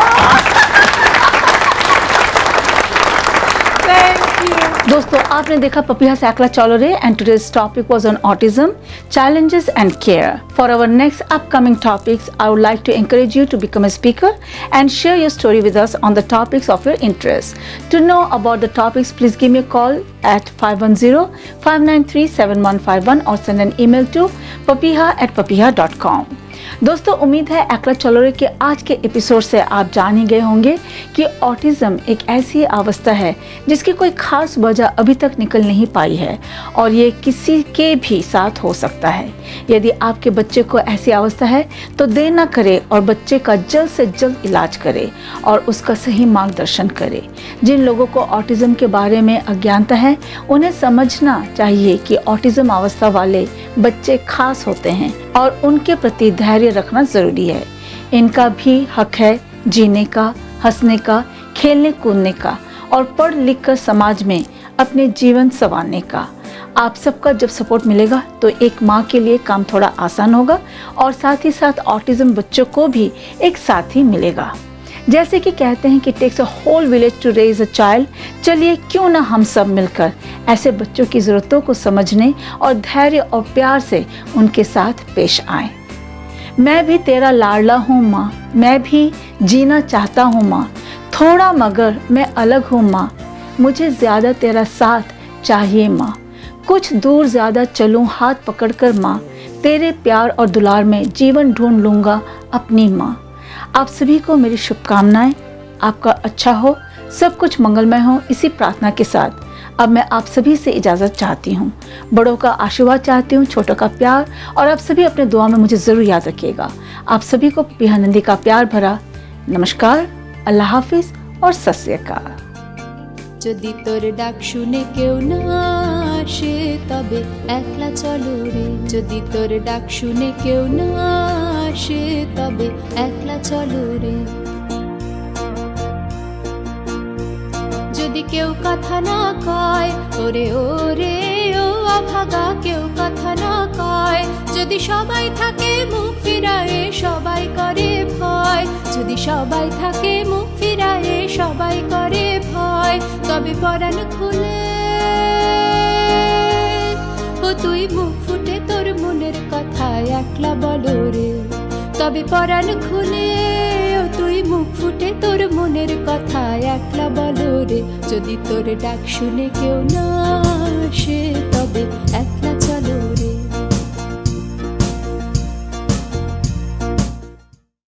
Thank you. दोस्तों आपने देखा पपिहा सैकला चौलोरे and today's topic was on autism, challenges and care. For our next upcoming topics, I would like to encourage you to become a speaker and share your story with us on the topics of your interest. To know about the topics, please give me a call at 510-593-7151 or send an email to papiha@papiha.com. दोस्तों उम्मीद है एकला चौलोरे के आज के episode से आप जान ही गए होंगे कि ऑटिज्म एक ऐसी अवस्था है जिसकी कोई खास वजह अभी तक निकल नहीं पाई है और ये किसी के भी साथ हो सकता है। यदि आपके बच्चे को ऐसी अवस्था है तो देर न करें और बच्चे का जल्द से जल्द इलाज करें और उसका सही मार्गदर्शन करें। जिन लोगों को ऑटिज्म के बारे में अज्ञानता है उन्हें समझना चाहिए कि ऑटिज्म अवस्था वाले बच्चे खास होते हैं और उनके प्रति धैर्य रखना जरूरी है। इनका भी हक है जीने का, हंसने का, खेलने कूदने का और पढ़ लिख कर समाज में अपने जीवन संवारने का। आप सबका जब सपोर्ट मिलेगा तो एक माँ के लिए काम थोड़ा आसान होगा और साथ ही साथ ऑटिज्म बच्चों को भी एक साथी मिलेगा। जैसे कि कहते हैं कि takes a whole village to raise a child, चलिए क्यों ना हम सब मिलकर ऐसे बच्चों की ज़रूरतों को समझने और धैर्य और प्यार से उनके साथ पेश आएं। मैं भी तेरा लाडला हूँ माँ, मैं भी जीना चाहता हूँ माँ, थोड़ा मगर मैं अलग हूँ माँ, मुझे ज़्यादा तेरा साथ चाहिए माँ, कुछ दूर ज़्यादा चलूँ हाथ पकड़कर माँ, तेरे प्यार और दुलार में जीवन ढूंढ लूँगा अपनी माँ। आप सभी को मेरी शुभकामनाएं, आपका अच्छा हो, सब कुछ मंगलमय हो, इसी प्रार्थना के साथ अब मैं आप सभी से इजाज़त चाहती हूँ। बड़ों का आशीर्वाद चाहती हूँ, छोटों का प्यार, और आप सभी अपने दुआ में मुझे ज़रूर याद रखिएगा। आप सभी को पपिहा नंदी का प्यार भरा नमस्कार, अल्लाह हाफिज़ और सत श्री अकाल। যদি তোর ডাক শুনে কেউ না আসে তবে একলা চলো রে, যদি তোর ডাক শুনে কেউ না আসে তবে একলা চলো রে। যদি কেউ কথা না কয় ওরে ওরে ও অভাগা, কেউ কথা না কয়, যদি সবাই থাকে মুখ ফিরায়ে সবাই করে ভয়, যদি সবাই থাকে মুখ ফিরায়ে সবাই করে ভয়, তবে পরাণ খুলে ও তুই মুখ ফুটে তোর মনের কথা একলা বলো রে, তবে পরাণ খুলে ও তুই মুখ ফুটে তোর মনের কথা একলা বলো রে, যদি তোর ডাক শুনে কেউ না আসে